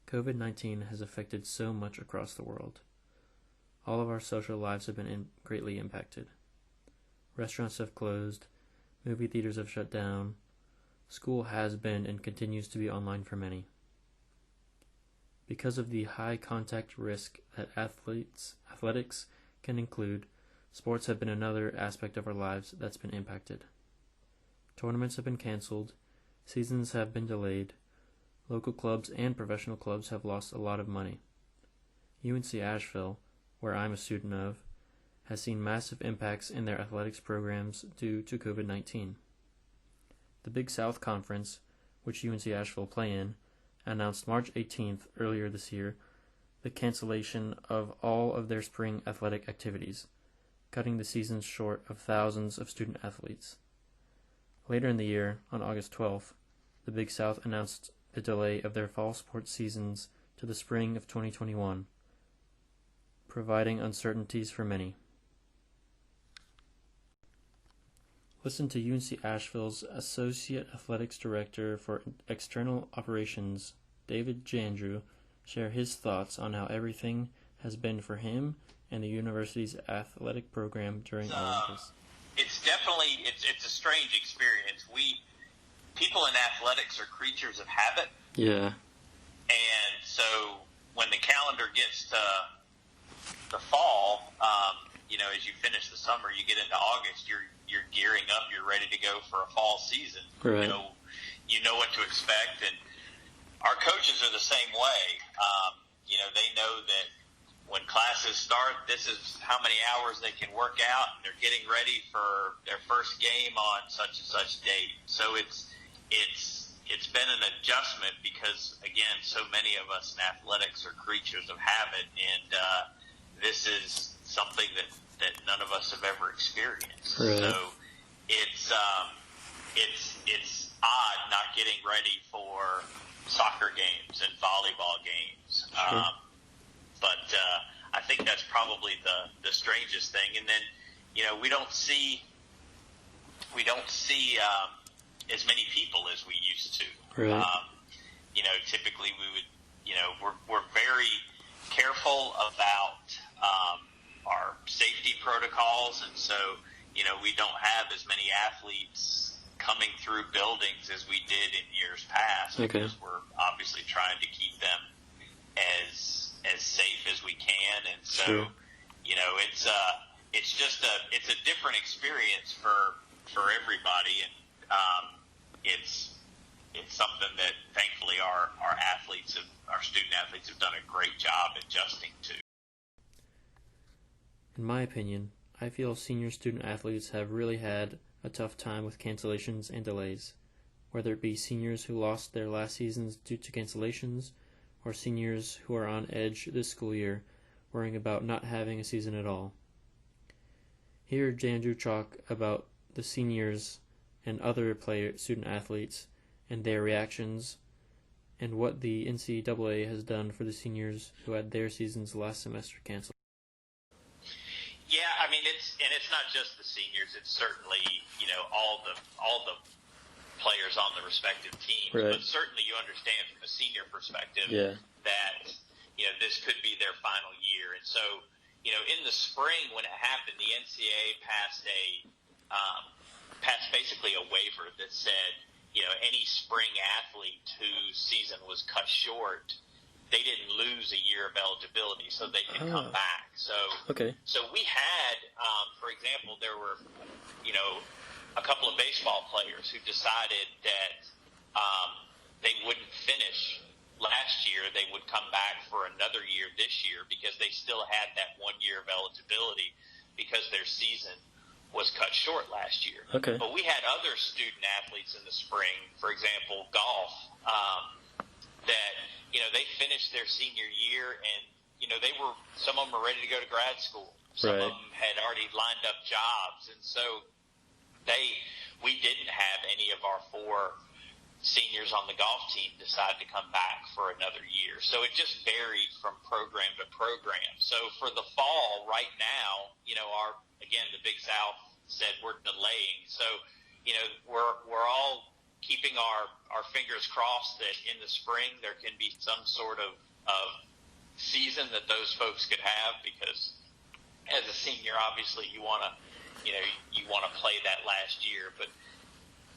COVID-19 has affected so much across the world. All of our social lives have been greatly impacted. Restaurants have closed, movie theaters have shut down, school has been and continues to be online for many. Because of the high contact risk that athletics can include, sports have been another aspect of our lives that's been impacted. Tournaments have been canceled, seasons have been delayed, local clubs and professional clubs have lost a lot of money. UNC Asheville, where I'm a student of, has seen massive impacts in their athletics programs due to COVID-19. The Big South Conference, which UNC Asheville play in, announced March 18th earlier this year the cancellation of all of their spring athletic activities, cutting the seasons short of thousands of student athletes. Later in the year, on August 12th, the Big South announced the delay of their fall sports seasons to the spring of 2021, providing uncertainties for many. Listen to UNC Asheville's Associate Athletics Director for External Operations, David Jandrew, share his thoughts on how everything has been for him and the university's athletic program during all of this. It's definitely, it's a strange experience. People in athletics are creatures of habit. Yeah. And so when the calendar gets to the fall, as you finish the summer, you get into August, you're gearing up, you're ready to go for a fall season. Right. You know what to expect, and our coaches are the same way. They know that when classes start, this is how many hours they can work out, and they're getting ready for their first game on such and such date. So it's been an adjustment because, again, so many of us in athletics are creatures of habit, and this is something that none of us have ever experienced. Right. So it's odd not getting ready for soccer games and volleyball games. Sure. But I think that's probably the strangest thing. And then, we don't see as many people as we used to. Right. Typically we would, we're very careful about our safety protocols, and so we don't have as many athletes coming through buildings as we did in years past. Okay. Because we're obviously trying to keep them as safe as we can, and so Sure. it's a different experience for everybody, and it's something that thankfully our student athletes have done a great job adjusting to. In my opinion, I feel senior student athletes have really had a tough time with cancellations and delays, whether it be seniors who lost their last seasons due to cancellations, or seniors who are on edge this school year, worrying about not having a season at all. Hear Jandrew talk about the seniors and other student athletes and their reactions, and what the NCAA has done for the seniors who had their seasons last semester canceled. Yeah, it's not just the seniors. It's certainly all the players on the respective teams. Right. But certainly you understand from a senior perspective that this could be their final year. And so in the spring when it happened, the NCAA passed basically a waiver that said any spring athlete whose season was cut short, they didn't lose a year of eligibility, so they could come back. So we had, for example, there were, a couple of baseball players who decided that they wouldn't finish last year. They would come back for another year this year because they still had that 1 year of eligibility because their season was cut short last year. Okay. But we had other student athletes in the spring, for example, golf, that they finished their senior year, and some of them were ready to go to grad school. Some Right. of them had already lined up jobs, and so we didn't have any of our 4 seniors on the golf team decide to come back for another year. So it just varied from program to program. So for the fall, right now, the Big South said we're delaying. So we're all keeping our fingers crossed that in the spring there can be some sort of season that those folks could have, because as a senior, obviously you want to play that last year, but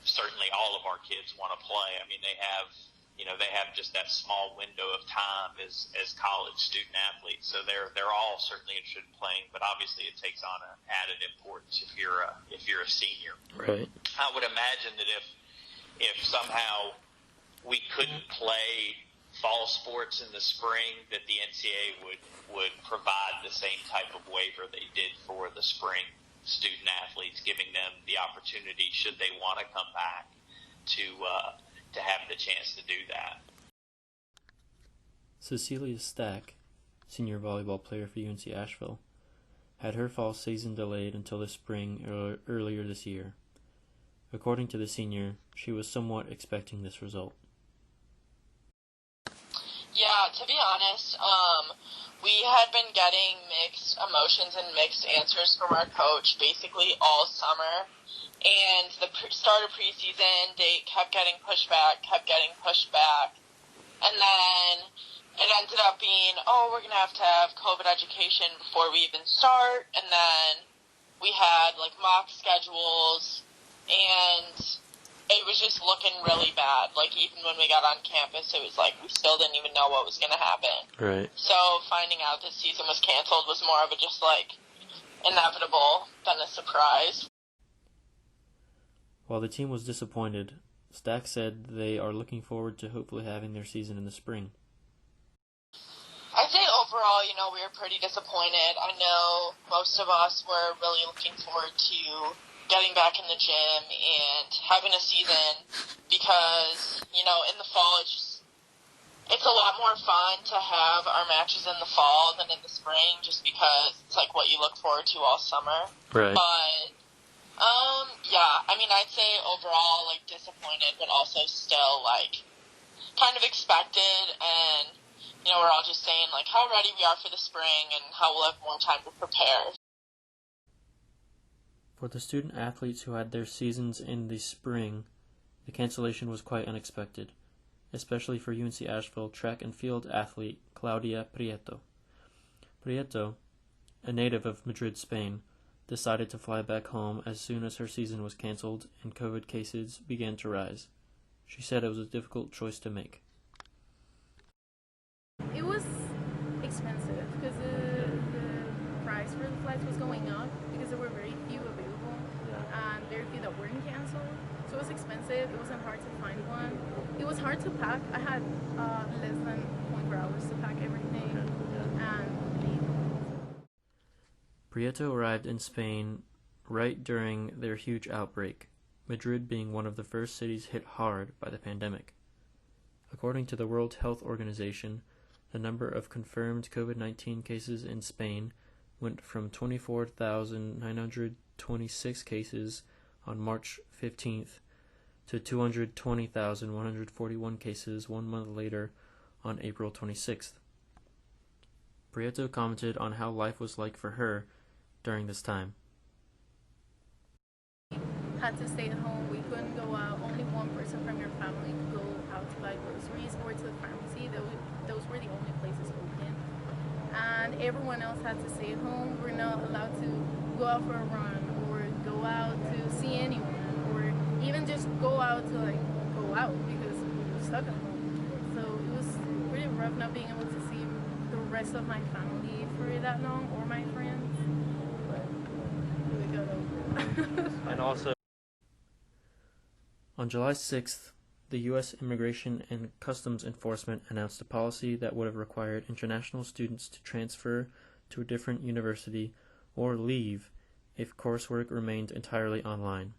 certainly all of our kids want to play. I mean, they have just that small window of time as college student athletes, so they're all certainly interested in playing. But obviously, it takes on an added importance if you're a senior. Right. I would imagine that if somehow we couldn't play fall sports in the spring, that the NCAA would provide the same type of waiver they did for the spring student athletes, giving them the opportunity, should they want to come back, to have the chance to do that. Cecilia Stack, senior volleyball player for UNC Asheville, had her fall season delayed until the spring earlier this year. According to the senior, she was somewhat expecting this result. Yeah, to be honest, we had been getting mixed emotions and mixed answers from our coach basically all summer. And the start of preseason date kept getting pushed back. And then it ended up being, we're going to have COVID education before we even start. And then we had, mock schedules, and it was just looking really bad. Even when we got on campus, it was we still didn't even know what was going to happen. Right. So finding out this season was canceled was more of a just, inevitable than a surprise. While the team was disappointed, Stack said they are looking forward to hopefully having their season in the spring. I'd say overall, we were pretty disappointed. I know most of us were really looking forward to getting back in the gym and having a season because, in the fall it's a lot more fun to have our matches in the fall than in the spring, just because it's what you look forward to all summer. Right. But yeah, I'd say overall, disappointed, but also still, kind of expected, and, we're all just saying, how ready we are for the spring and how we'll have more time to prepare. For the student athletes who had their seasons in the spring, the cancellation was quite unexpected, especially for UNC Asheville track and field athlete Claudia Prieto. Prieto, a native of Madrid, Spain, decided to fly back home as soon as her season was canceled and COVID cases began to rise. She said it was a difficult choice to make. It was expensive because the price for the flights was going up because there were very few available and very few that weren't canceled. So it was expensive. It wasn't hard to find one. It was hard to pack. I had less than 24 hours to pack everything and leave. Prieto arrived in Spain right during their huge outbreak, Madrid being one of the first cities hit hard by the pandemic. According to the World Health Organization, the number of confirmed COVID-19 cases in Spain went from 24,926 cases on March 15th to 220,141 cases 1 month later on April 26th. Prieto commented on how life was like for her during this time. Had to stay at home. We couldn't go out. Only one person from your family could go out to buy groceries or to the pharmacy. Those were the only places open. And everyone else had to stay at home. We're not allowed to go out for a run or go out to see anyone or even just go out to go out because we were stuck at home. So it was pretty rough not being able to see the rest of my family for that long or my friends. And also, on July 6th, the U.S. Immigration and Customs Enforcement announced a policy that would have required international students to transfer to a different university or leave if coursework remained entirely online.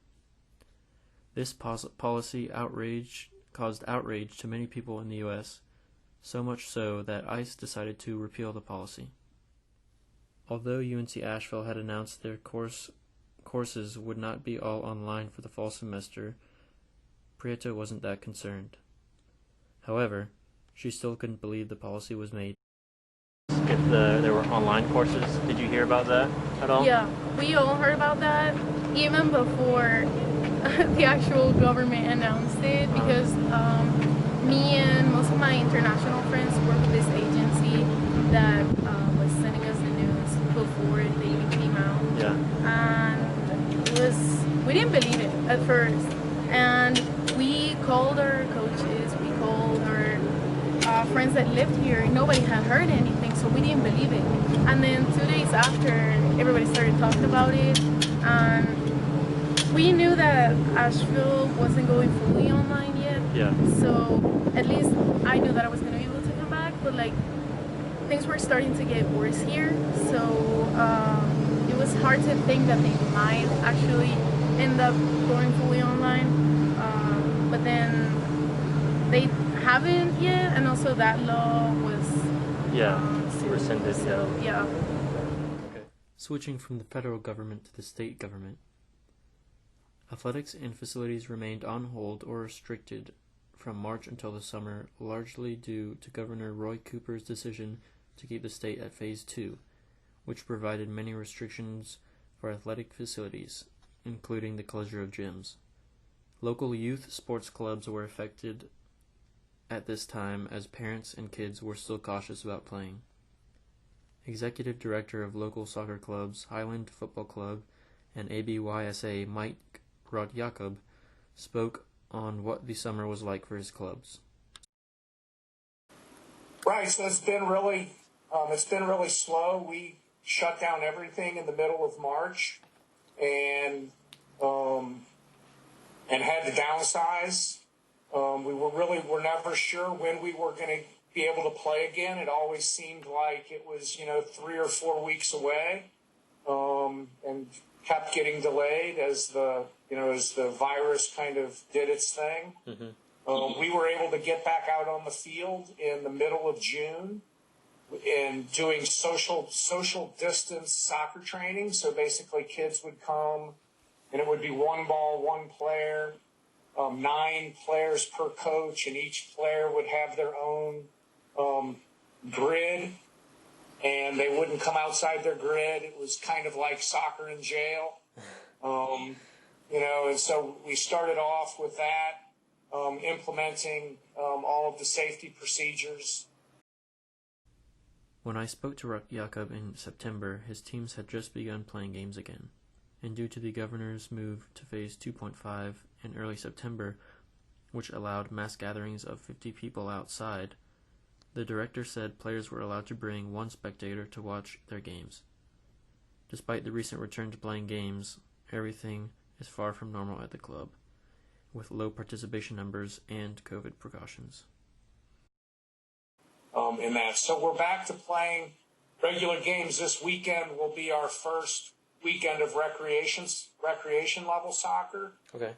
This policy caused outrage to many people in the U.S., so much so that ICE decided to repeal the policy. Although UNC Asheville had announced their courses would not be all online for the fall semester, Prieto wasn't that concerned. However, she still couldn't believe the policy was made. If there were online courses, did you hear about that at all? Yeah, we all heard about that even before the actual government announced it, because me and most of my international friends work with this agency that was sending us the news before it even came out. Yeah. And we didn't believe it at first. And we called our coaches, we called our friends that lived here. Nobody had heard anything, so we didn't believe it. And then 2 days after, everybody started talking about it. And we knew that Asheville wasn't going fully online yet. Yeah. So at least I knew that I was going to be able to come back. But like, things were starting to get worse here. So it was hard to think that they might actually end up going fully online. But then they haven't yet, and also that law was rescinded. So, yeah. Okay. Switching from the federal government to the state government, athletics and facilities remained on hold or restricted from March until the summer, largely due to Governor Roy Cooper's decision to keep the state at Phase 2, which provided many restrictions for athletic facilities, including the closure of gyms. Local youth sports clubs were affected at this time, as parents and kids were still cautious about playing. Executive Director of local soccer clubs, Highland Football Club, and ABYSA, Mike Jacob, spoke on what the summer was like for his clubs. Right, so it's been really slow. We shut down everything in the middle of March, and had to downsize. We were never sure when we were going to be able to play again. It always seemed like it was 3 or 4 weeks away, and kept getting delayed as the virus kind of did its thing. Mm-hmm. We were able to get back out on the field in the middle of June and doing social distance soccer training. So basically kids would come and it would be one ball, one player, 9 players per coach, and each player would have their own grid, and they wouldn't come outside their grid. It was kind of like soccer in jail. And so we started off with that, implementing all of the safety procedures. When I spoke to Jacob in September, his teams had just begun playing games again, and due to the governor's move to Phase 2.5 in early September, which allowed mass gatherings of 50 people outside, the director said players were allowed to bring 1 spectator to watch their games. Despite the recent return to playing games, everything is far from normal at the club, with low participation numbers and COVID precautions. In that. So we're back to playing regular games. This weekend will be our first weekend of recreation level soccer. Okay.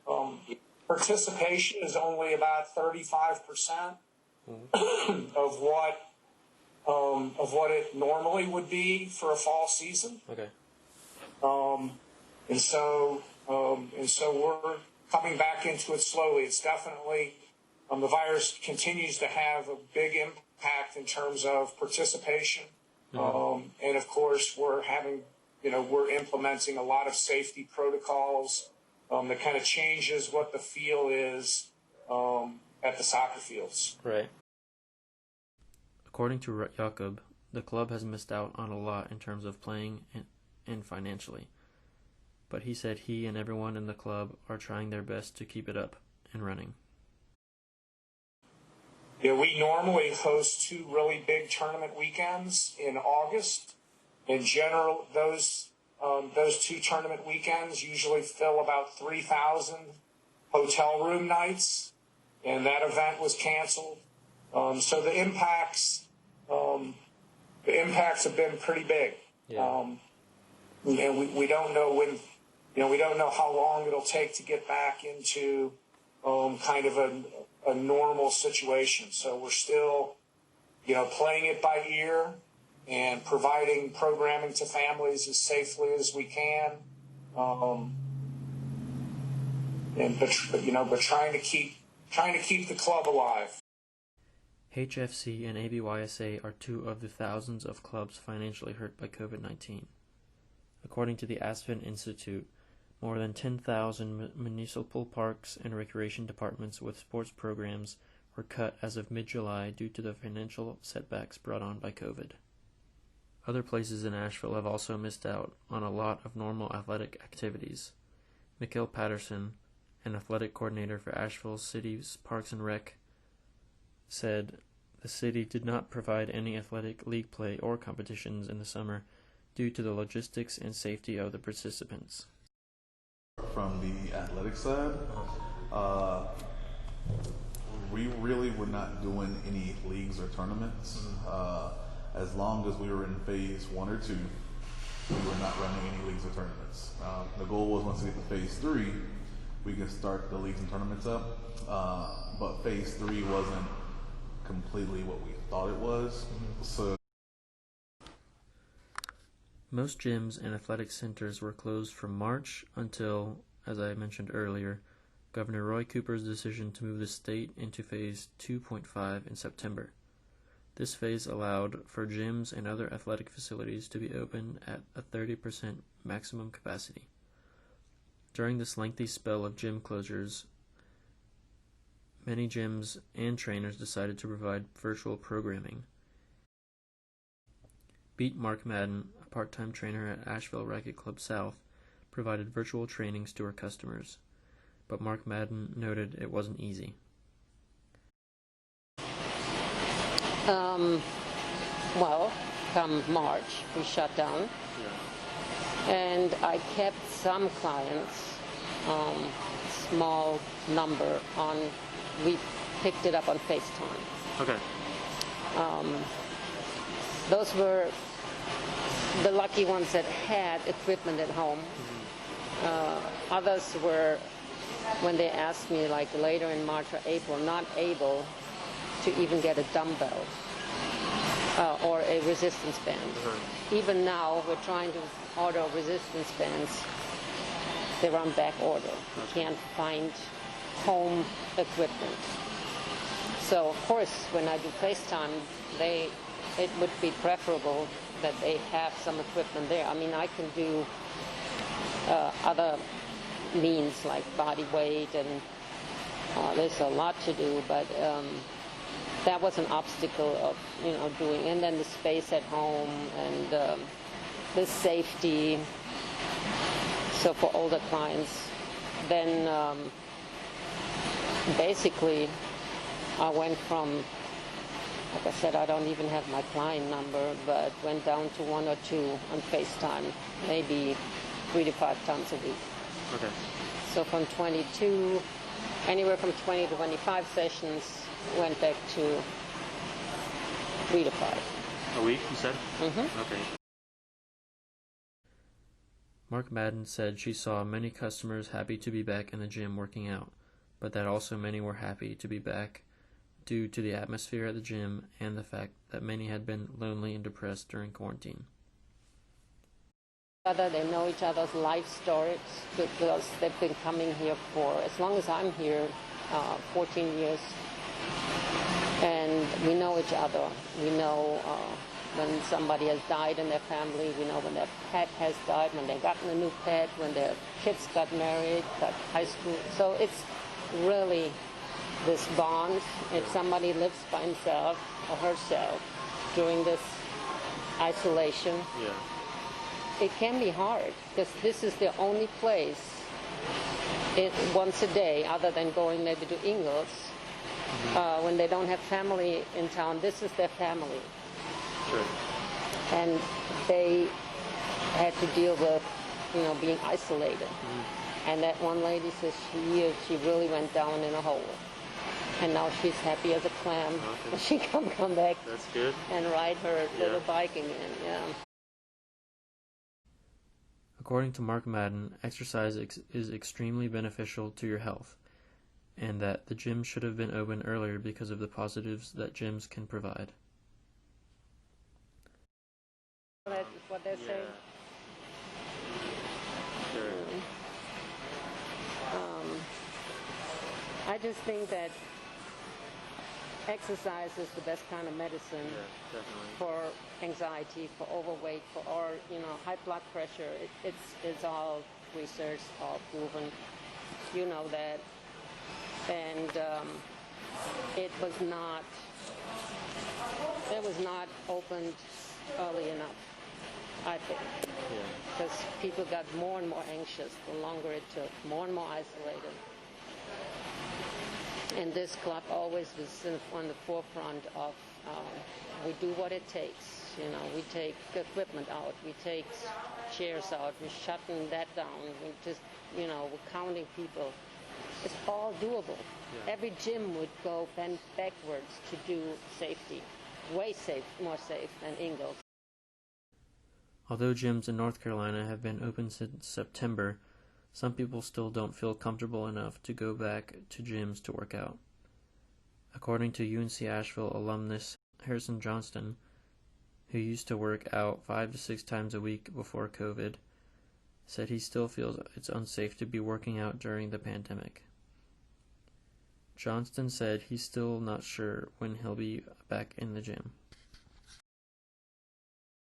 Participation is only about 35% of what it normally would be for a fall season. Okay. And so we're coming back into it slowly. It's definitely the virus continues to have a big impact in terms of participation, and of course we're implementing a lot of safety protocols that kind of changes what the feel is at the soccer fields. Right. According to Jacob, the club has missed out on a lot in terms of playing and financially. But he said he and everyone in the club are trying their best to keep it up and running. Yeah, we normally host 2 really big tournament weekends in August. In general, those 2 tournament weekends usually fill about 3,000 hotel room nights, and that event was canceled. So the impacts have been pretty big. Yeah. And we don't know when, we don't know how long it'll take to get back into kind of a normal situation. So we're still, playing it by ear and providing programming to families as safely as we can. But trying to keep the club alive. HFC and ABYSA are 2 of the thousands of clubs financially hurt by COVID-19. According to the Aspen Institute, More than 10,000 municipal parks and recreation departments with sports programs were cut as of mid-July due to the financial setbacks brought on by COVID. Other places in Asheville have also missed out on a lot of normal athletic activities. Mikhail Patterson, an athletic coordinator for Asheville City's Parks and Rec, said the city did not provide any athletic league play or competitions in the summer due to the logistics and safety of the participants. From the athletic side, we really were not doing any leagues or tournaments. As long as we were in phase 1 or 2, we were not running any leagues or tournaments. The goal was once we get to phase 3, we can start the leagues and tournaments up. But phase 3 wasn't completely what we thought it was. So most gyms and athletic centers were closed from March until, as I mentioned earlier, Governor Roy Cooper's decision to move the state into Phase 2.5 in September. This phase allowed for gyms and other athletic facilities to be open at a 30% maximum capacity. During this lengthy spell of gym closures, many gyms and trainers decided to provide virtual programming. Beat Mark Madden, a part-time trainer at Asheville Racquet Club South, provided virtual trainings to her customers, but Mark Madden noted it wasn't easy. Well, come March, we shut down, and I kept some clients, small number, we picked it up on FaceTime. Okay. Those were the lucky ones that had equipment at home. Others were, when they asked me, like later in March or April, not able to even get a dumbbell or a resistance band. Even now, we're trying to order resistance bands. They're on back order. We can't find home equipment. So, of course, when I do FaceTime, it would be preferable that they have some equipment there. I mean, I can do other means like body weight, and there's a lot to do, but that was an obstacle of doing. And then the space at home and the safety. So for older clients, then basically I went from, like I said, I don't even have my client number, but went down to 1 or 2 on FaceTime, maybe 3 to 5 times a week. Okay. So from 22, anywhere from 20 to 25 sessions, went back to 3 to 5. A week, you said? Mm-hmm. Okay. Mark Madden said she saw many customers happy to be back in the gym working out, but that also many were happy to be back due to the atmosphere at the gym and the fact that many had been lonely and depressed during quarantine. They know each other's life stories because they've been coming here for, as long as I'm here, 14 years. And we know each other. We know when somebody has died in their family. We know when their pet has died, when they've gotten a new pet, when their kids got married, got high school. So it's really this bond. If somebody lives by himself or herself during this isolation, it can be hard because this is the only place once a day, other than going maybe to Ingles, when they don't have family in town. This is their family. Sure. And they had to deal with, being isolated. And that one lady says she really went down in a hole. And now she's happy as a clam. Okay. She can come back. That's good. And ride her little bike again. Yeah. According to Mark Madden, exercise is extremely beneficial to your health, and that the gym should have been open earlier because of the positives that gyms can provide. That's what they're saying. Sure. I just think that exercise is the best kind of medicine for anxiety, for overweight, for high blood pressure. It's all research all proven. You know that. And it was not opened early enough, I think. Because people got more and more anxious the longer it took, more and more isolated. And this club always was on the forefront of, we do what it takes. You know, we take equipment out, we take chairs out, we're shutting that down, we just, you know, we're counting people. It's all doable. Yeah. Every gym would go bend backwards to do safety. Way safe, more safe than Ingalls. Although gyms in North Carolina have been open since September, some people still don't feel comfortable enough to go back to gyms to work out. According to UNC Asheville alumnus Harrison Johnston, who used to work out 5 to 6 times a week before COVID, said he still feels it's unsafe to be working out during the pandemic. Johnston said he's still not sure when he'll be back in the gym.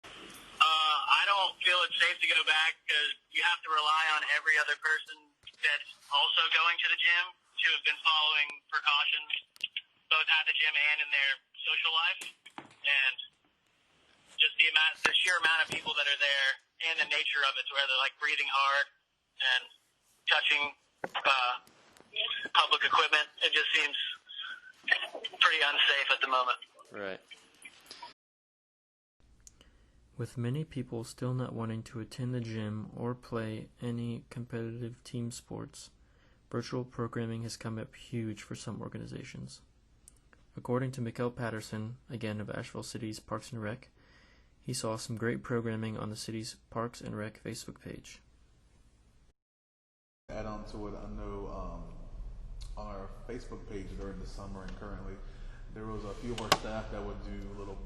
I don't feel it's safe to go back because you have to rely on every other person that's also going to the gym to have been following precautions, both at the gym and in their social life. And just the sheer amount of people that are there and the nature of it, where they're like breathing hard and touching public equipment, it just seems pretty unsafe at the moment. Right. With many people still not wanting to attend the gym or play any competitive team sports, virtual programming has come up huge for some organizations. According to Mikkel Patterson, again of Asheville City's Parks and Rec, he saw some great programming on the city's Parks and Rec Facebook page. Add on to it, I know on our Facebook page during the summer and currently, there was a few of our staff that would do little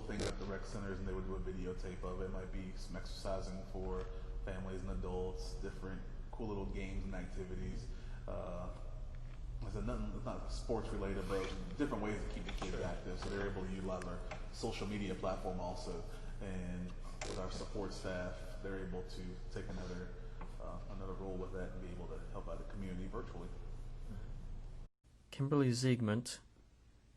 things at the rec centers, and they would do a videotape of it. It might be some exercising for families and adults, different cool little games and activities. It's not sports related, but different ways to keep the kids active, so they're able to utilize our social media platform also. And with our support staff, they're able to take another role with that and be able to help out the community virtually. Kimberly Ziegmunt,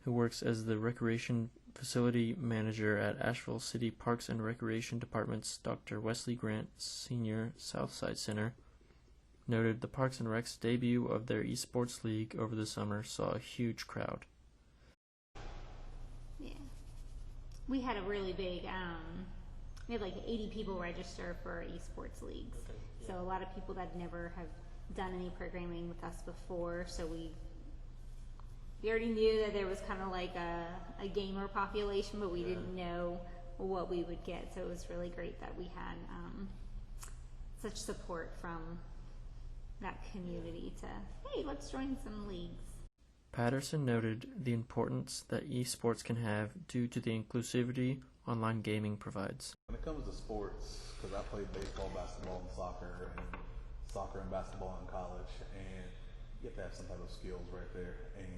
who works as the Recreation Facility Manager at Asheville City Parks and Recreation Department's Dr. Wesley Grant Senior Southside Center, noted the Parks and Rec's debut of their esports league over the summer saw a huge crowd. Yeah. We had a really big, we had like 80 people register for our esports leagues. Okay. Yeah. So a lot of people that never have done any programming with us before, so we already knew that there was kind of like a gamer population, but we didn't know what we would get. So it was really great that we had such support from that community to, hey, let's join some leagues. Patterson noted the importance that esports can have due to the inclusivity online gaming provides. When it comes to sports, because I played baseball, basketball, and soccer and basketball in college, and you have to have some type of skills right there. And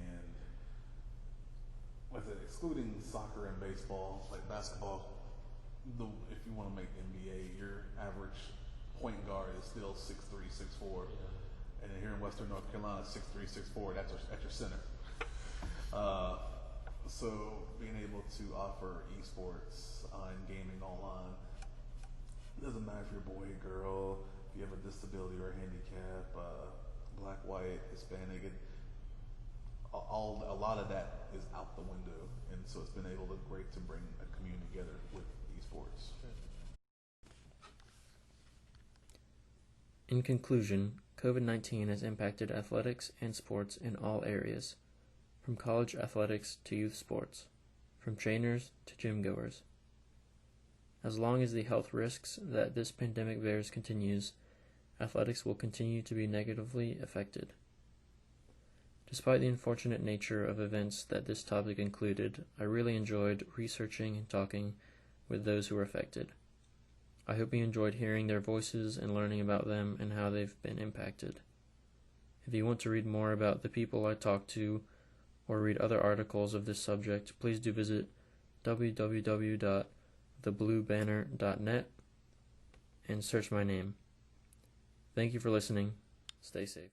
excluding soccer and baseball, like basketball, if you want to make NBA, your average point guard is still 6'3", 6'4", and then here in Western North Carolina, 6'3", 6'4", that's at your center. So being able to offer esports and gaming online, doesn't matter if you're a boy, girl, if you have a disability or a handicap, black, white, Hispanic, a lot of that is out the window, and so it's been great to bring a community together with esports. In conclusion, COVID-19 has impacted athletics and sports in all areas, from college athletics to youth sports, from trainers to gym goers. As long as the health risks that this pandemic bears continues, athletics will continue to be negatively affected. Despite the unfortunate nature of events that this topic included, I really enjoyed researching and talking with those who were affected. I hope you enjoyed hearing their voices and learning about them and how they've been impacted. If you want to read more about the people I talked to or read other articles of this subject, please do visit www.thebluebanner.net and search my name. Thank you for listening. Stay safe.